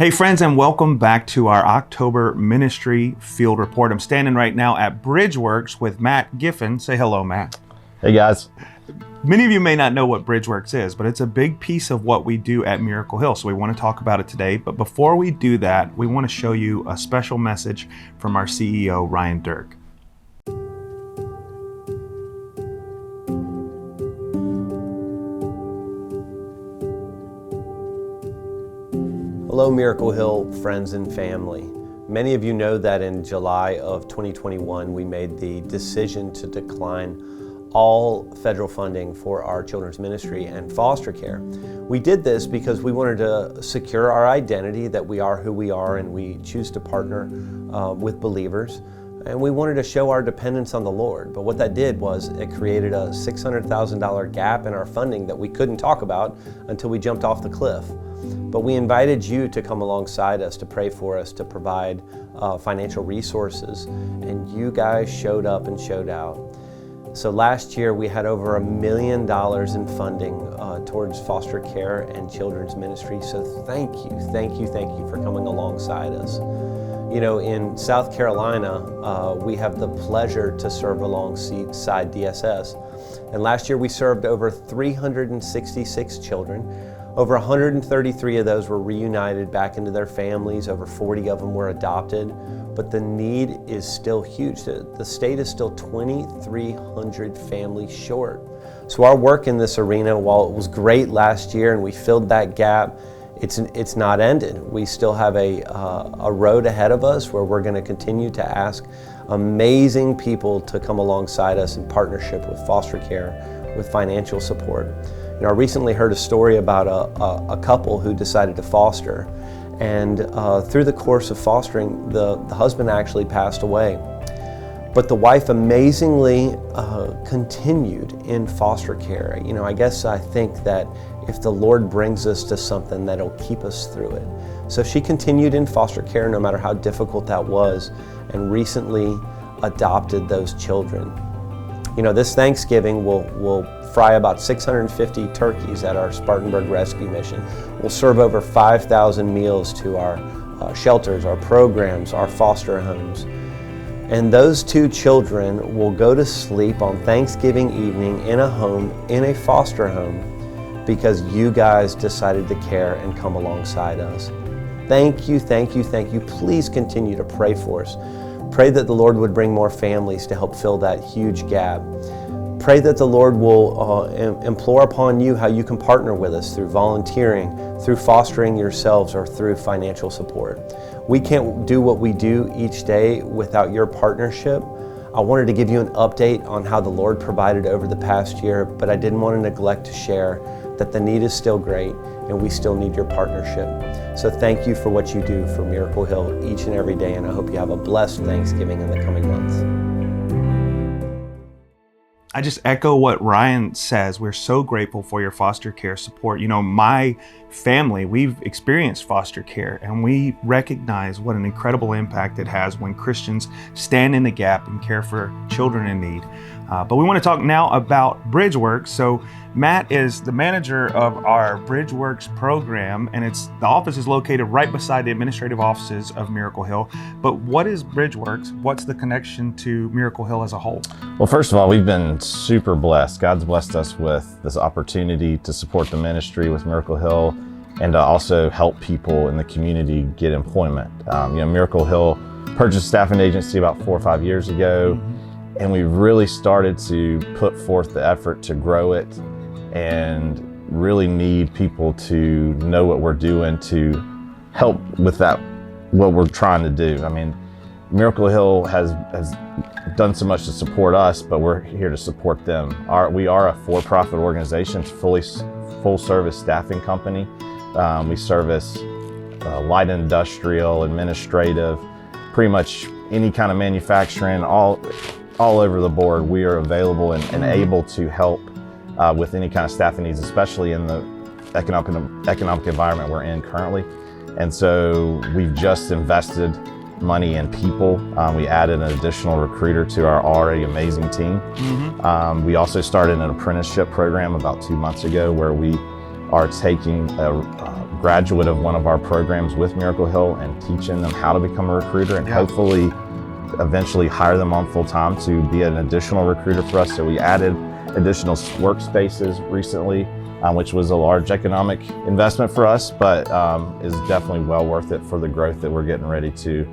Hey friends, and welcome back to our October Ministry Field Report. I'm standing right now at Bridgeworks with Matt Giffen. Say hello, Matt. Hey guys. Many of you may not know what Bridgeworks is, but it's a big piece of what we do at Miracle Hill, so we want to talk about it today. But before we do that, we want to show you a special message from our CEO, Ryan Dirk. Hello, Miracle Hill friends and family. Many of you know that in July of 2021, we made the decision to decline all federal funding for our children's ministry and foster care. We did this because we wanted to secure our identity that we are who we are and we choose to partner with believers. And we wanted to show our dependence on the Lord. But what that did was it created a $600,000 gap in our funding that we couldn't talk about until we jumped off the cliff. But we invited you to come alongside us, to pray for us, to provide financial resources. And you guys showed up and showed out. So last year we had over $1 million in funding towards foster care and children's ministry. So thank you for coming alongside us. You know, in South Carolina, we have the pleasure to serve alongside DSS. And last year we served over 366 children. Over 133 of those were reunited back into their families. Over 40 of them were adopted. But the need is still huge. The state is still 2,300 families short. So our work in this arena, while it was great last year and we filled that gap, it's not ended. We still have a road ahead of us where we're going to continue to ask amazing people to come alongside us in partnership with foster care, with financial support. You know, I recently heard a story about a couple who decided to foster. And through the course of fostering, the husband actually passed away. But the wife amazingly continued in foster care. You know, I think that if the Lord brings us to something, that'll keep us through it. So she continued in foster care no matter how difficult that was, and recently adopted those children. You know, this Thanksgiving we'll fry about 650 turkeys at our Spartanburg Rescue Mission. We'll serve over 5,000 meals to our shelters, our programs, our foster homes. And those two children will go to sleep on Thanksgiving evening in a home, in a foster home, because you guys decided to care and come alongside us. Thank you. Please continue to pray for us. Pray that the Lord would bring more families to help fill that huge gap. Pray that the Lord will implore upon you how you can partner with us through volunteering, through fostering yourselves, or through financial support. We can't do what we do each day without your partnership. I wanted to give you an update on how the Lord provided over the past year, but I didn't want to neglect to share that the need is still great and we still need your partnership. So thank you for what you do for Miracle Hill each and every day, and I hope you have a blessed Thanksgiving in the coming months. I just echo what Ryan says. We're so grateful for your foster care support. You know, my family, we've experienced foster care, and we recognize what an incredible impact it has when Christians stand in the gap and care for children in need. But we want to talk now about Bridgeworks. So Matt is the manager of our Bridgeworks program, and the office is located right beside the administrative offices of Miracle Hill. But what is Bridgeworks? What's the connection to Miracle Hill as a whole? Well, first of all, we've been super blessed. God's blessed us with this opportunity to support the ministry with Miracle Hill and to also help people in the community get employment. Miracle Hill purchased a staffing agency about 4 or 5 years ago. And we really started to put forth the effort to grow it and really need people to know what we're doing to help with that, what we're trying to do. I mean, Miracle Hill has done so much to support us, but we're here to support them. We are a for-profit organization, full service staffing company. We service light industrial, administrative, pretty much any kind of manufacturing, all over the board. We are available and able to help with any kind of staffing needs, especially in the economic environment we're in currently. And so we've just invested money in people. We added an additional recruiter to our already amazing team. We also started an apprenticeship program about 2 months ago where we are taking a graduate of one of our programs with Miracle Hill and teaching them how to become a recruiter and hopefully eventually hire them on full time to be an additional recruiter for us. So we added additional workspaces recently, which was a large economic investment for us, but is definitely well worth it for the growth that we're getting ready to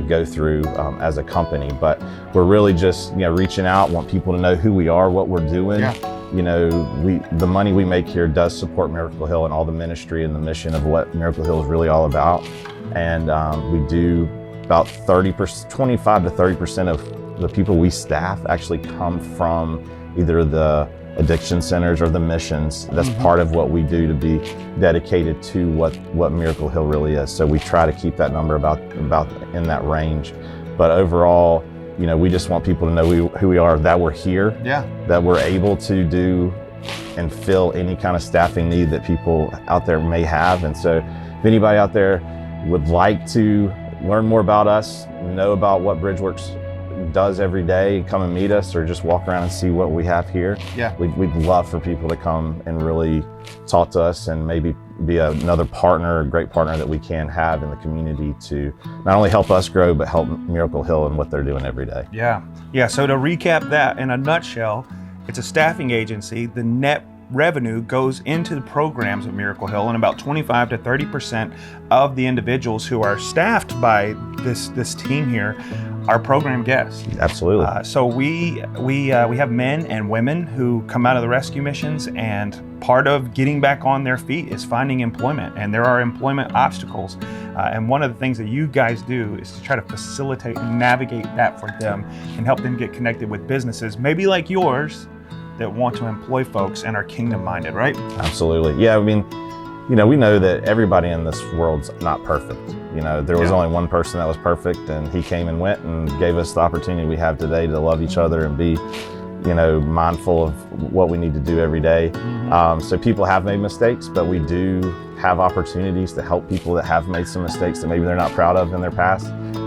go through as a company. But we're really just reaching out, want people to know who we are, what we're doing. The money we make here does support Miracle Hill and all the ministry and the mission of what Miracle Hill is really all about. And we do about 25 to 30% of the people we staff actually come from either the addiction centers or the missions. That's part of what we do to be dedicated to what Miracle Hill really is. So we try to keep that number about in that range. But overall, we just want people to know who we are, that we're here, that we're able to do and fill any kind of staffing need that people out there may have. And so if anybody out there would like to learn more about us, know about what Bridgeworks does every day, come and meet us or just walk around and see what we have here. We'd love for people to come and really talk to us and maybe be another partner, a great partner that we can have in the community to not only help us grow, but help Miracle Hill and what they're doing every day. So to recap that in a nutshell, it's a staffing agency. The net revenue goes into the programs at Miracle Hill, and about 25 to 30% of the individuals who are staffed by this team here are program guests. Absolutely. So we have men and women who come out of the rescue missions, and part of getting back on their feet is finding employment, and there are employment obstacles. And one of the things that you guys do is to try to facilitate and navigate that for them and help them get connected with businesses, maybe like yours, that want to employ folks and are kingdom minded, right? Absolutely. Yeah, I mean, we know that everybody in this world's not perfect. There was only one person that was perfect, and he came and went and gave us the opportunity we have today to love each other and be, mindful of what we need to do every day. So people have made mistakes, but we do have opportunities to help people that have made some mistakes that maybe they're not proud of in their past,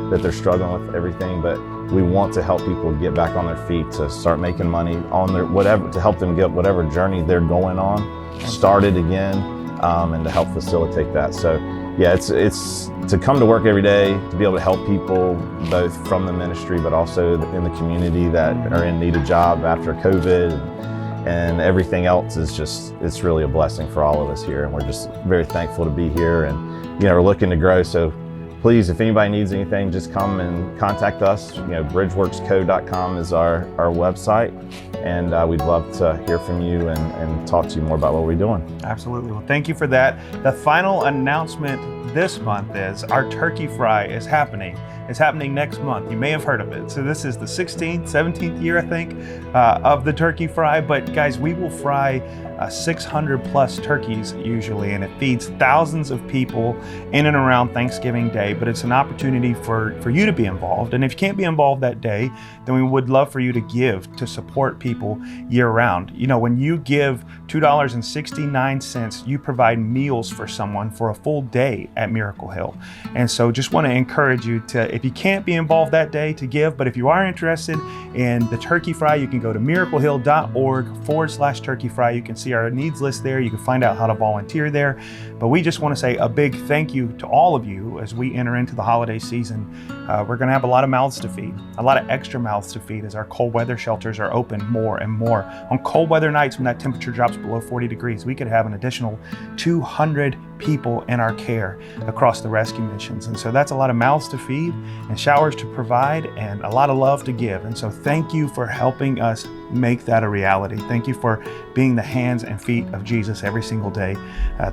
that they're struggling with everything. But we want to help people get back on their feet, to start making money on their whatever, to help them get whatever journey they're going on started again, and to help facilitate that. So yeah, it's to come to work every day, to be able to help people both from the ministry, but also in the community that are in need of job after COVID and everything else it's really a blessing for all of us here. And we're just very thankful to be here, and we're looking to grow. So please, if anybody needs anything, just come and contact us. Bridgeworksco.com is our website, and we'd love to hear from you and talk to you more about what we're doing. Absolutely. Well, thank you for that. The final announcement this month is our Turkey Fry is happening. It's happening next month. You may have heard of it. So this is the 16th, 17th year, I think, of the Turkey Fry. But guys, we will fry 600 plus turkeys usually, and it feeds thousands of people in and around Thanksgiving Day. But it's an opportunity for you to be involved. And if you can't be involved that day, then we would love for you to give to support people year round. When you give $2.69, you provide meals for someone for a full day at Miracle Hill. And so just want to encourage you to, if you can't be involved that day, to give. But if you are interested in the Turkey Fry, you can go to miraclehill.org/turkey fry. You can see our needs list there. You can find out how to volunteer there. But we just want to say a big thank you to all of you as we enter into the holiday season. We're going to have a lot of mouths to feed, a lot of extra mouths to feed as our cold weather shelters are open more and more. On cold weather nights when that temperature drops below 40 degrees, we could have an additional 200 people in our care across the rescue missions. And so that's a lot of mouths to feed and showers to provide and a lot of love to give. And so thank you for helping us make that a reality. Thank you for being the hands and feet of Jesus every single day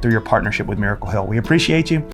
through your partnership with Miracle Hill. We appreciate you.